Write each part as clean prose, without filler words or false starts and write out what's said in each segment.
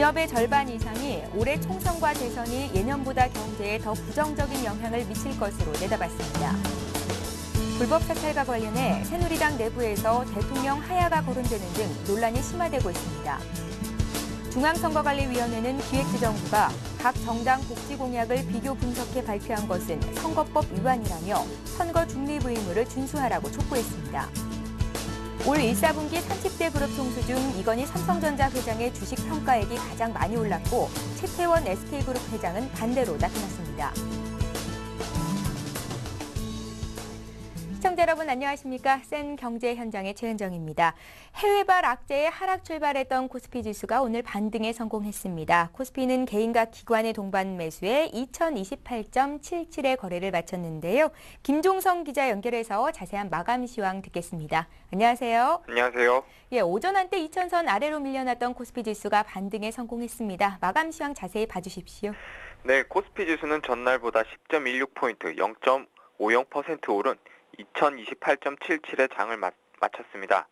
기업의 절반 이상이 올해 총선과 대선이 예년보다 경제에 더 부정적인 영향을 미칠 것으로 내다봤습니다. 불법 사찰과 관련해 새누리당 내부에서 대통령 하야가 거론되는 등 논란이 심화되고 있습니다. 중앙선거관리위원회는 기획재정부가 각 정당 복지 공약을 비교 분석해 발표한 것은 선거법 위반이라며 선거 중립 의무를 준수하라고 촉구했습니다. 올 1사분기 30대 그룹 총수 중 이건희 삼성전자 회장의 주식 평가액이 가장 많이 올랐고 최태원 SK그룹 회장은 반대로 나타났습니다. 시청자 여러분 안녕하십니까? 센 경제 현장의 최은정입니다. 해외발 악재에 하락 출발했던 코스피 지수가 오늘 반등에 성공했습니다. 코스피는 개인과 기관의 동반 매수에 2028.77의 거래를 마쳤는데요. 김종성 기자 연결해서 자세한 마감 시황 듣겠습니다. 안녕하세요. 안녕하세요. 예, 오전 한때 2000선 아래로 밀려났던 코스피 지수가 반등에 성공했습니다. 마감 시황 자세히 봐주십시오. 네, 코스피 지수는 전날보다 10.16포인트, 0.50% 오른 2028.77의 장을 마쳤습니다.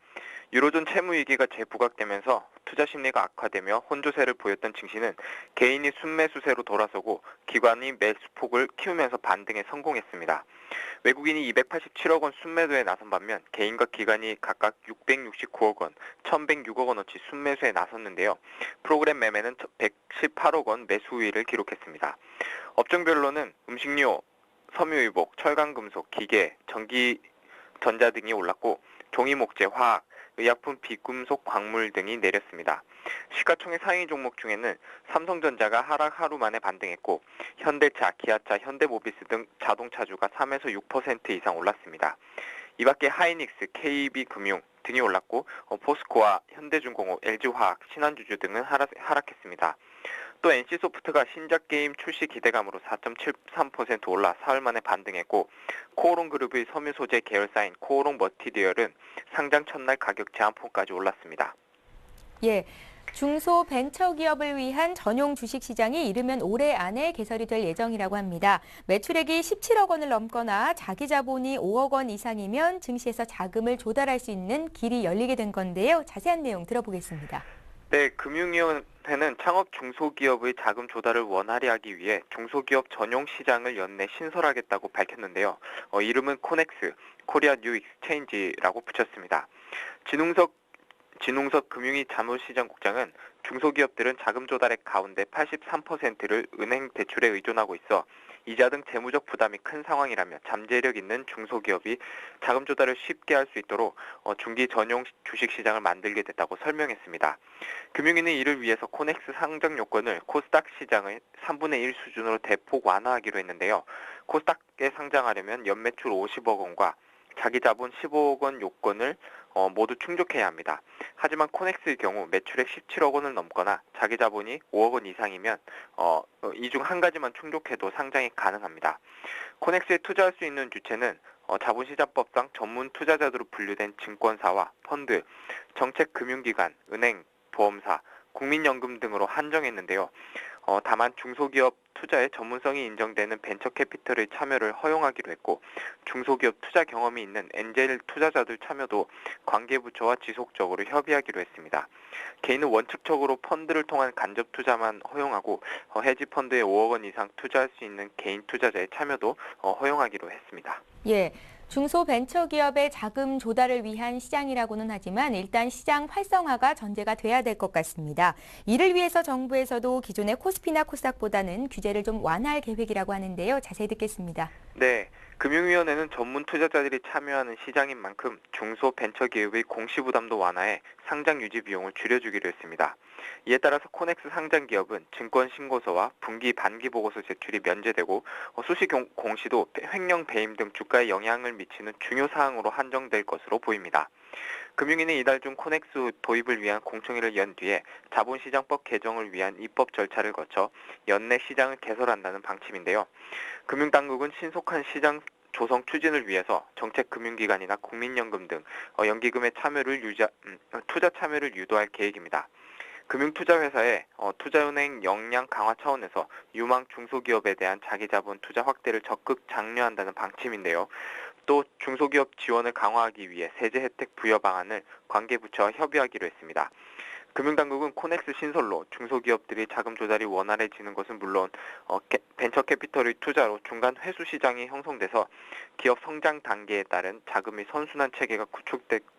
유로존 채무 위기가 재부각되면서 투자 심리가 악화되며 혼조세를 보였던 증시는 개인이 순매수세로 돌아서고 기관이 매수폭을 키우면서 반등에 성공했습니다. 외국인이 287억 원 순매도에 나선 반면 개인과 기관이 각각 669억 원, 1106억 원어치 순매수에 나섰는데요. 프로그램 매매는 118억 원 매수 우위를 기록했습니다. 업종별로는 음식료, 섬유유복, 철강금속, 기계, 전기전자 등이 올랐고 종이목재, 화학, 의약품, 비금속, 광물 등이 내렸습니다. 시가총액 상위 종목 중에는 삼성전자가 하락 하루 만에 반등했고 현대차, 기아차, 현대모비스 등 자동차주가 3에서 6% 이상 올랐습니다. 이 밖에 하이닉스, KB금융 등이 올랐고 포스코와 현대중공업, LG화학, 신한주주 등은 하락했습니다. 또 NC소프트가 신작 게임 출시 기대감으로 4.73% 올라 사흘 만에 반등했고 코오롱그룹의 섬유 소재 계열사인 코오롱 머티리얼은 상장 첫날 가격 제한폭까지 올랐습니다. 예, 중소벤처기업을 위한 전용 주식시장이 이르면 올해 안에 개설이 될 예정이라고 합니다. 매출액이 17억 원을 넘거나 자기 자본이 5억 원 이상이면 증시에서 자금을 조달할 수 있는 길이 열리게 된 건데요. 자세한 내용 들어보겠습니다. 네, 금융위원회는 창업 중소기업의 자금 조달을 원활히 하기 위해 중소기업 전용 시장을 연내 신설하겠다고 밝혔는데요. 이름은 코넥스, 코리아 뉴 익스체인지라고 붙였습니다. 진웅석 금융위 자문시장국장은 중소기업들은 자금 조달액 가운데 83%를 은행 대출에 의존하고 있어 이자 등 재무적 부담이 큰 상황이라며 잠재력 있는 중소기업이 자금 조달을 쉽게 할 수 있도록 중기 전용 주식시장을 만들게 됐다고 설명했습니다. 금융위는 이를 위해서 코넥스 상장 요건을 코스닥 시장의 3분의 1 수준으로 대폭 완화하기로 했는데요. 코스닥에 상장하려면 연매출 50억 원과 자기 자본 15억 원 요건을 모두 충족해야 합니다. 하지만 코넥스의 경우 매출액 17억 원을 넘거나 자기 자본이 5억 원 이상이면 이 중 한 가지만 충족해도 상장이 가능합니다. 코넥스에 투자할 수 있는 주체는 자본시장법상 전문 투자자들로 분류된 증권사와 펀드, 정책금융기관, 은행, 보험사, 국민연금 등으로 한정했는데요. 다만 중소기업 투자에 전문성이 인정되는 벤처캐피털의 참여를 허용하기로 했고 중소기업 투자 경험이 있는 엔젤 투자자들 참여도 관계부처와 지속적으로 협의하기로 했습니다. 개인은 원칙적으로 펀드를 통한 간접 투자만 허용하고 헤지펀드에 5억 원 이상 투자할 수 있는 개인 투자자의 참여도 허용하기로 했습니다. 예. 중소벤처기업의 자금 조달을 위한 시장이라고는 하지만 일단 시장 활성화가 전제가 돼야 될 것 같습니다. 이를 위해서 정부에서도 기존의 코스피나 코스닥보다는 규제를 좀 완화할 계획이라고 하는데요. 자세히 듣겠습니다. 네, 금융위원회는 전문 투자자들이 참여하는 시장인 만큼 중소벤처기업의 공시부담도 완화해 상장 유지 비용을 줄여주기로 했습니다. 이에 따라서 코넥스 상장 기업은 증권신고서와 분기, 반기 보고서 제출이 면제되고 수시 공시도 횡령 배임 등 주가에 영향을 미치는 중요 사항으로 한정될 것으로 보입니다. 금융위는 이달 중 코넥스 도입을 위한 공청회를 연 뒤에 자본시장법 개정을 위한 입법 절차를 거쳐 연내 시장을 개설한다는 방침인데요. 금융당국은 신속한 시장 조성 추진을 위해서 정책금융기관이나 국민연금 등 연기금의 투자 참여를 유도할 계획입니다. 금융투자회사의 투자은행 역량 강화 차원에서 유망 중소기업에 대한 자기자본 투자 확대를 적극 장려한다는 방침인데요. 또 중소기업 지원을 강화하기 위해 세제 혜택 부여 방안을 관계부처와 협의하기로 했습니다. 금융당국은 코넥스 신설로 중소기업들이 자금 조달이 원활해지는 것은 물론 벤처 캐피털의 투자로 중간 회수 시장이 형성돼서 기업 성장 단계에 따른 자금의 선순환 체계가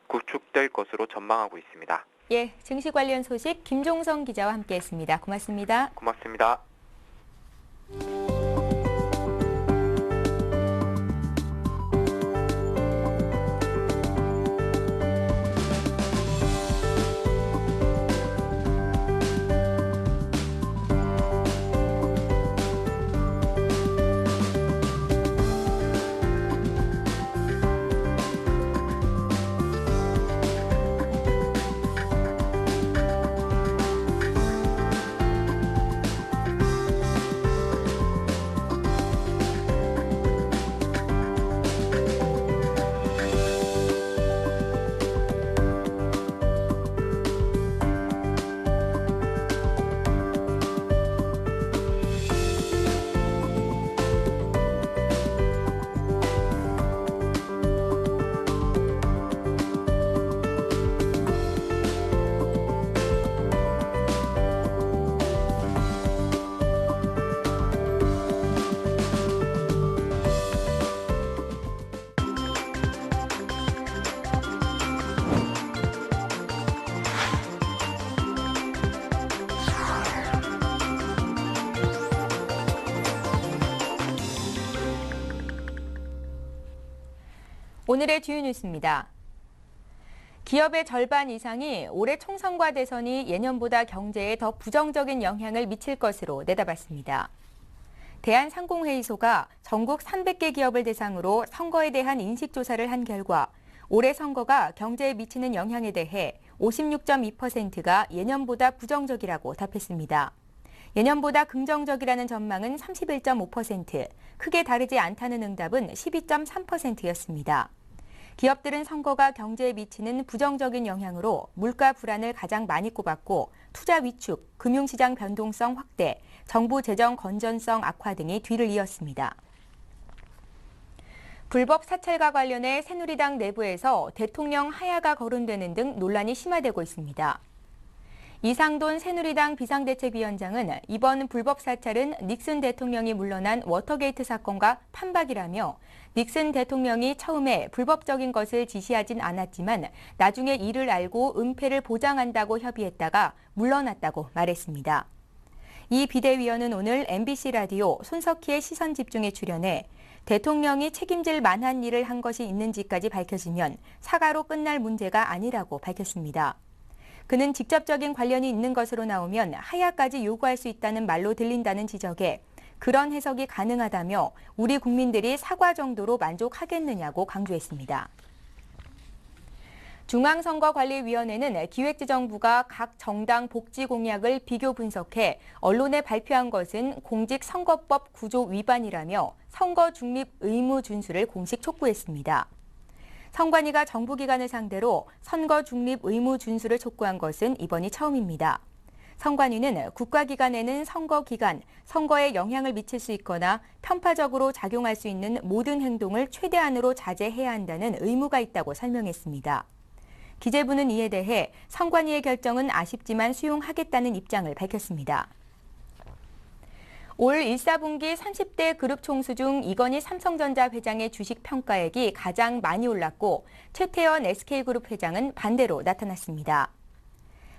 구축될 것으로 전망하고 있습니다. 예, 증시 관련 소식 김종성 기자와 함께했습니다. 고맙습니다. 고맙습니다. 오늘의 주요 뉴스입니다. 기업의 절반 이상이 올해 총선과 대선이 예년보다 경제에 더 부정적인 영향을 미칠 것으로 내다봤습니다. 대한상공회의소가 전국 300개 기업을 대상으로 선거에 대한 인식조사를 한 결과 올해 선거가 경제에 미치는 영향에 대해 56.2%가 예년보다 부정적이라고 답했습니다. 예년보다 긍정적이라는 전망은 31.5%, 크게 다르지 않다는 응답은 12.3%였습니다. 기업들은 선거가 경제에 미치는 부정적인 영향으로 물가 불안을 가장 많이 꼽았고 투자 위축, 금융시장 변동성 확대, 정부 재정 건전성 악화 등이 뒤를 이었습니다. 불법 사찰과 관련해 새누리당 내부에서 대통령 하야가 거론되는 등 논란이 심화되고 있습니다. 이상돈 새누리당 비상대책위원장은 이번 불법 사찰은 닉슨 대통령이 물러난 워터게이트 사건과 판박이라며 닉슨 대통령이 처음에 불법적인 것을 지시하진 않았지만 나중에 이를 알고 은폐를 보장한다고 협의했다가 물러났다고 말했습니다. 이 비대위원은 오늘 MBC 라디오 손석희의 시선집중에 출연해 대통령이 책임질 만한 일을 한 것이 있는지까지 밝혀지면 사과로 끝날 문제가 아니라고 밝혔습니다. 그는 직접적인 관련이 있는 것으로 나오면 하야까지 요구할 수 있다는 말로 들린다는 지적에 그런 해석이 가능하다며 우리 국민들이 사과 정도로 만족하겠느냐고 강조했습니다. 중앙선거관리위원회는 기획재정부가 각 정당 복지 공약을 비교 분석해 언론에 발표한 것은 공직선거법 구조 위반이라며 선거 중립 의무 준수를 공식 촉구했습니다. 선관위가 정부기관을 상대로 선거 중립 의무 준수를 촉구한 것은 이번이 처음입니다. 선관위는 국가기관에는 선거기간, 선거에 영향을 미칠 수 있거나 편파적으로 작용할 수 있는 모든 행동을 최대한으로 자제해야 한다는 의무가 있다고 설명했습니다. 기재부는 이에 대해 선관위의 결정은 아쉽지만 수용하겠다는 입장을 밝혔습니다. 올 1사분기 30대 그룹 총수 중 이건희 삼성전자 회장의 주식 평가액이 가장 많이 올랐고 최태원 SK그룹 회장은 반대로 나타났습니다.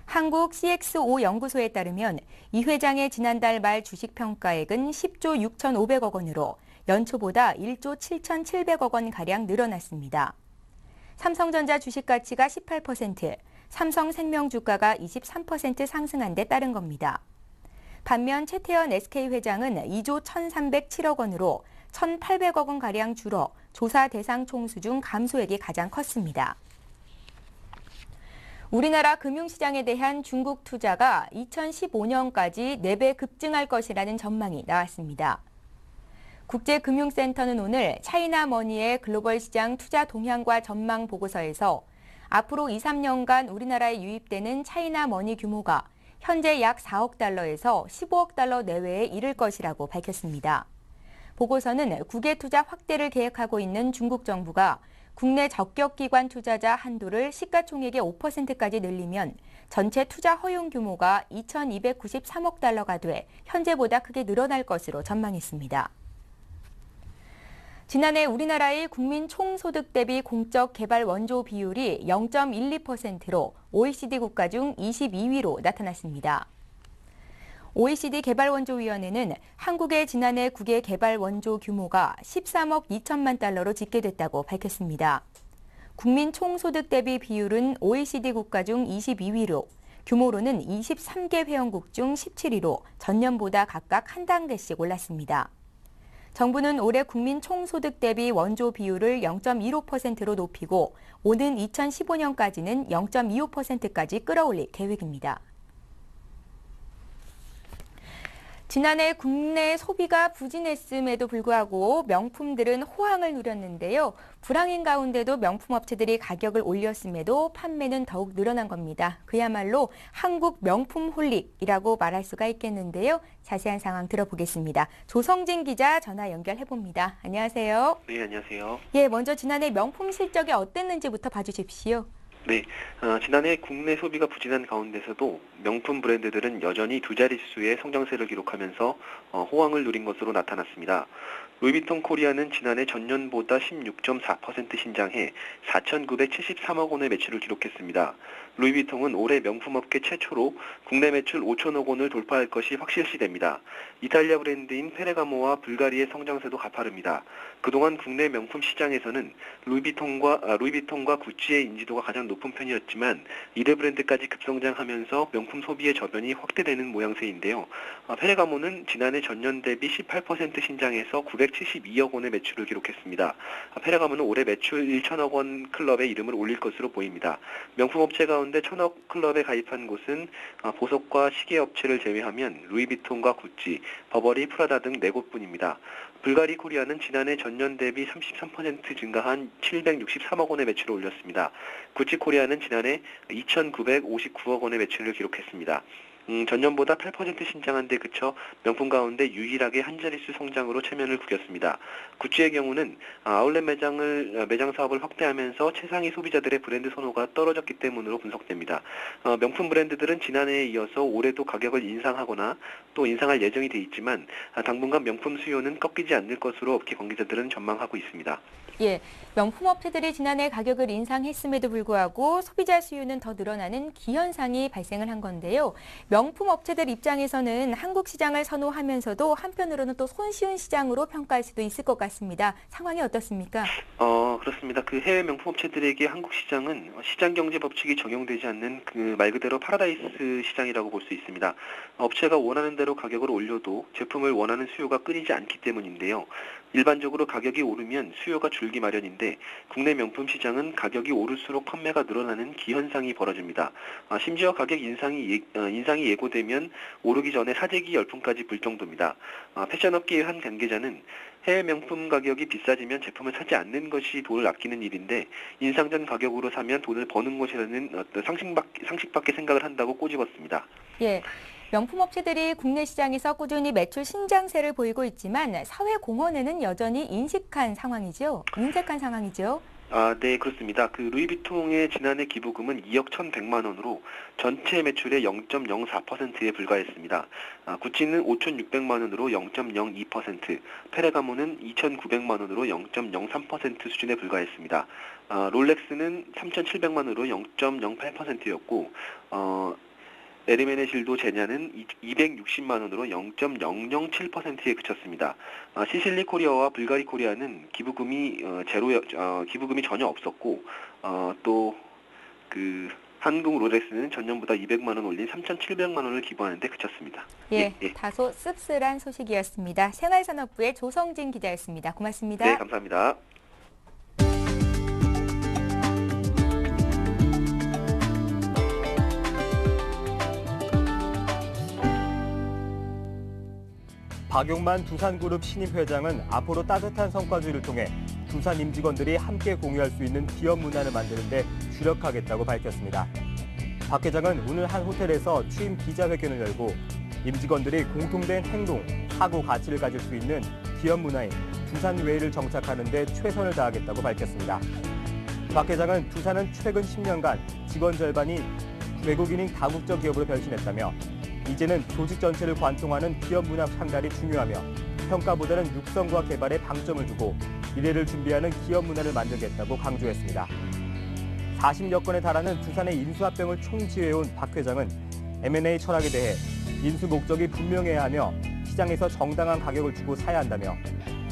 한국 CXO 연구소에 따르면 이 회장의 지난달 말 주식 평가액은 10조 6,500억 원으로 연초보다 1조 7,700억 원가량 늘어났습니다. 삼성전자 주식 가치가 18%, 삼성생명 주가가 23% 상승한 데 따른 겁니다. 반면 최태원 SK 회장은 2조 1,307억 원으로 1,800억 원가량 줄어 조사 대상 총수 중 감소액이 가장 컸습니다. 우리나라 금융시장에 대한 중국 투자가 2015년까지 4배 급증할 것이라는 전망이 나왔습니다. 국제금융센터는 오늘 차이나머니의 글로벌 시장 투자 동향과 전망 보고서에서 앞으로 2, 3년간 우리나라에 유입되는 차이나머니 규모가 현재 약 4억 달러에서 15억 달러 내외에 이를 것이라고 밝혔습니다. 보고서는 국외 투자 확대를 계획하고 있는 중국 정부가 국내 적격기관 투자자 한도를 시가총액의 5%까지 늘리면 전체 투자 허용 규모가 2,293억 달러가 돼 현재보다 크게 늘어날 것으로 전망했습니다. 지난해 우리나라의 국민 총소득 대비 공적 개발 원조 비율이 0.12%로 OECD 국가 중 22위로 나타났습니다. OECD 개발원조위원회는 한국의 지난해 국외 개발 원조 규모가 13억 2천만 달러로 집계됐다고 밝혔습니다. 국민 총소득 대비 비율은 OECD 국가 중 22위로, 규모로는 23개 회원국 중 17위로 전년보다 각각 한 단계씩 올랐습니다. 정부는 올해 국민 총소득 대비 원조 비율을 0.15%로 높이고 오는 2015년까지는 0.25%까지 끌어올릴 계획입니다. 지난해 국내 소비가 부진했음에도 불구하고 명품들은 호황을 누렸는데요. 불황인 가운데도 명품 업체들이 가격을 올렸음에도 판매는 더욱 늘어난 겁니다. 그야말로 한국 명품 홀릭이라고 말할 수가 있겠는데요. 자세한 상황 들어보겠습니다. 조성진 기자 전화 연결해봅니다. 안녕하세요. 네, 안녕하세요. 예, 먼저 지난해 명품 실적이 어땠는지부터 봐주십시오. 네, 지난해 국내 소비가 부진한 가운데서도 명품 브랜드들은 여전히 두 자릿수의 성장세를 기록하면서 호황을 누린 것으로 나타났습니다. 루이비통 코리아는 지난해 전년보다 16.4% 신장해 4,973억 원의 매출을 기록했습니다. 루이비통은 올해 명품업계 최초로 국내 매출 5천억 원을 돌파할 것이 확실시됩니다. 이탈리아 브랜드인 페레가모와 불가리의 성장세도 가파릅니다. 그동안 국내 명품 시장에서는 루이비통과 구찌의 인지도가 가장 높은 편이었지만 이들 브랜드까지 급성장하면서 명품 소비의 저변이 확대되는 모양새인데요. 페레가모는 지난해 전년 대비 18% 신장해서 972억 원의 매출을 기록했습니다. 페레가모는 올해 매출 1천억 원 클럽에 이름을 올릴 것으로 보입니다. 명품업체 가운데 천억 클럽에 가입한 곳은 보석과 시계업체를 제외하면 루이비통과 구찌, 버버리, 프라다 등 4곳뿐입니다. 불가리 코리아는 지난해 전년 대비 33% 증가한 763억 원의 매출을 올렸습니다. 구찌 코리아는 지난해 2,959억 원의 매출을 기록했습니다. 전년보다 8% 신장한 데 그쳐 명품 가운데 유일하게 한 자릿수 성장으로 체면을 구겼습니다. 구찌의 경우는 아울렛 매장 사업을 확대하면서 최상위 소비자들의 브랜드 선호가 떨어졌기 때문으로 분석됩니다. 명품 브랜드들은 지난해에 이어서 올해도 가격을 인상하거나 또 인상할 예정이 돼 있지만 당분간 명품 수요는 꺾이지 않을 것으로 업계 관계자들은 전망하고 있습니다. 예, 명품 업체들이 지난해 가격을 인상했음에도 불구하고 소비자 수요는 더 늘어나는 기현상이 발생을 한 건데요. 명품 업체들 입장에서는 한국 시장을 선호하면서도 한편으로는 또 손쉬운 시장으로 평가할 수도 있을 것 같습니다. 상황이 어떻습니까? 그렇습니다. 그 해외 명품 업체들에게 한국 시장은 시장 경제 법칙이 적용되지 않는 그 말 그대로 파라다이스 시장이라고 볼 수 있습니다. 업체가 원하는 대로 가격을 올려도 제품을 원하는 수요가 끊이지 않기 때문인데요. 일반적으로 가격이 오르면 수요가 줄기 마련인데 국내 명품 시장은 가격이 오를수록 판매가 늘어나는 기현상이 벌어집니다. 심지어 가격 인상이 예고되면 오르기 전에 사재기 열풍까지 불 정도입니다. 패션업계의 한 관계자는 해외 명품 가격이 비싸지면 제품을 사지 않는 것이 돈을 아끼는 일인데 인상 전 가격으로 사면 돈을 버는 것이라는 어떤 상식밖에 생각을 한다고 꼬집었습니다. 예. 명품 업체들이 국내 시장에서 꾸준히 매출 신장세를 보이고 있지만 사회 공헌에는 여전히 인색한 상황이죠. 네, 그렇습니다. 그 루이비통의 지난해 기부금은 2억 1,100만 원으로 전체 매출의 0.04%에 불과했습니다. 구찌는 5,600만 원으로 0.02%, 페레가모는 2,900만 원으로 0.03% 수준에 불과했습니다. 롤렉스는 3,700만 원으로 0.08%였고, 에르메네실도 제냐는 260만 원으로 0.007%에 그쳤습니다. 시실리 코리아와 불가리 코리아는 기부금이 전혀 없었고, 또 한국 롤렉스는 전년보다 200만 원 올린 3,700만 원을 기부하는 데 그쳤습니다. 예, 다소 씁쓸한 소식이었습니다. 생활산업부의 조성진 기자였습니다. 고맙습니다. 네, 감사합니다. 박용만 두산그룹 신임 회장은 앞으로 따뜻한 성과주의를 통해 두산 임직원들이 함께 공유할 수 있는 기업 문화를 만드는 데 주력하겠다고 밝혔습니다. 박 회장은 오늘 한 호텔에서 취임 기자회견을 열고 임직원들이 공통된 행동, 사고 가치를 가질 수 있는 기업 문화인 두산 웨이를 정착하는 데 최선을 다하겠다고 밝혔습니다. 박 회장은 두산은 최근 10년간 직원 절반이 외국인인 다국적 기업으로 변신했다며 이제는 조직 전체를 관통하는 기업 문화 창달이 중요하며 평가보다는 육성과 개발에 방점을 두고 미래를 준비하는 기업 문화를 만들겠다고 강조했습니다. 40여 건에 달하는 두산의 인수합병을 총지휘해온 박 회장은 M&A 철학에 대해 인수 목적이 분명해야 하며 시장에서 정당한 가격을 주고 사야 한다며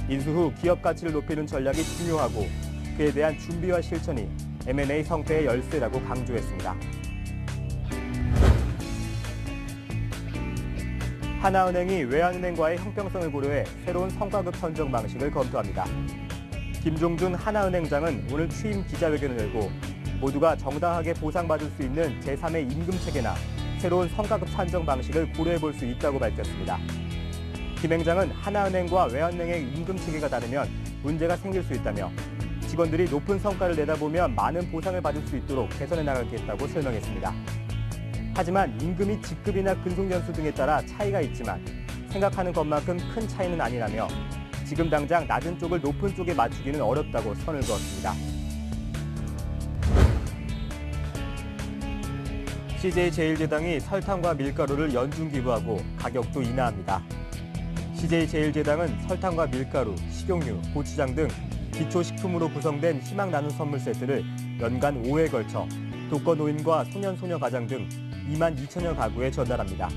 인수 후 기업 가치를 높이는 전략이 중요하고 그에 대한 준비와 실천이 M&A 성패의 열쇠라고 강조했습니다. 하나은행이 외환은행과의 형평성을 고려해 새로운 성과급 선정 방식을 검토합니다. 김종준 하나은행장은 오늘 취임 기자회견을 열고 모두가 정당하게 보상받을 수 있는 제3의 임금체계나 새로운 성과급 산정 방식을 고려해 볼 수 있다고 밝혔습니다. 김 행장은 하나은행과 외환은행의 임금체계가 다르면 문제가 생길 수 있다며 직원들이 높은 성과를 내다보면 많은 보상을 받을 수 있도록 개선해 나가겠다고 설명했습니다. 하지만 임금이 직급이나 근속연수 등에 따라 차이가 있지만 생각하는 것만큼 큰 차이는 아니라며 지금 당장 낮은 쪽을 높은 쪽에 맞추기는 어렵다고 선을 그었습니다. CJ제일제당이 설탕과 밀가루를 연중 기부하고 가격도 인하합니다. CJ제일제당은 설탕과 밀가루, 식용유, 고추장 등 기초식품으로 구성된 희망 나눔 선물 세트를 연간 5회에 걸쳐 독거노인과 소년소녀 가장 등 2만 2천여 가구에 전달합니다.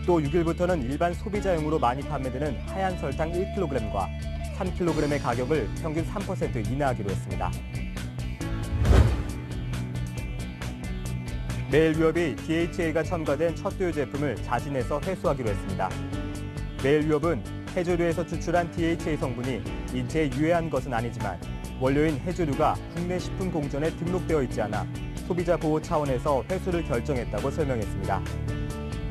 또 6일부터는 일반 소비자용으로 많이 판매되는 하얀 설탕 1kg과 3kg의 가격을 평균 3% 인하하기로 했습니다. 매일유업이 DHA가 첨가된 첫 두유 제품을 자진해서 회수하기로 했습니다. 매일유업은 해조류에서 추출한 DHA 성분이 인체에 유해한 것은 아니지만 원료인 해조류가 국내 식품공전에 등록되어 있지 않아 소비자 보호 차원에서 회수를 결정했다고 설명했습니다.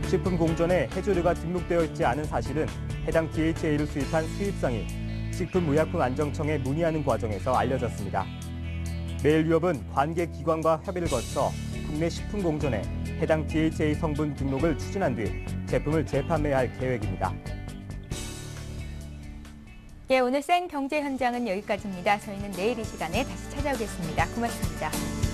식품공전에 해조류가 등록되어 있지 않은 사실은 해당 DHA를 수입한 수입상이 식품의약품안정청에 문의하는 과정에서 알려졌습니다. 매일유업은 관계기관과 협의를 거쳐 국내 식품공전에 해당 DHA 성분 등록을 추진한 뒤 제품을 재판매할 계획입니다. 예, 오늘 생경제 현장은 여기까지입니다. 저희는 내일 이 시간에 다시 찾아오겠습니다. 고맙습니다.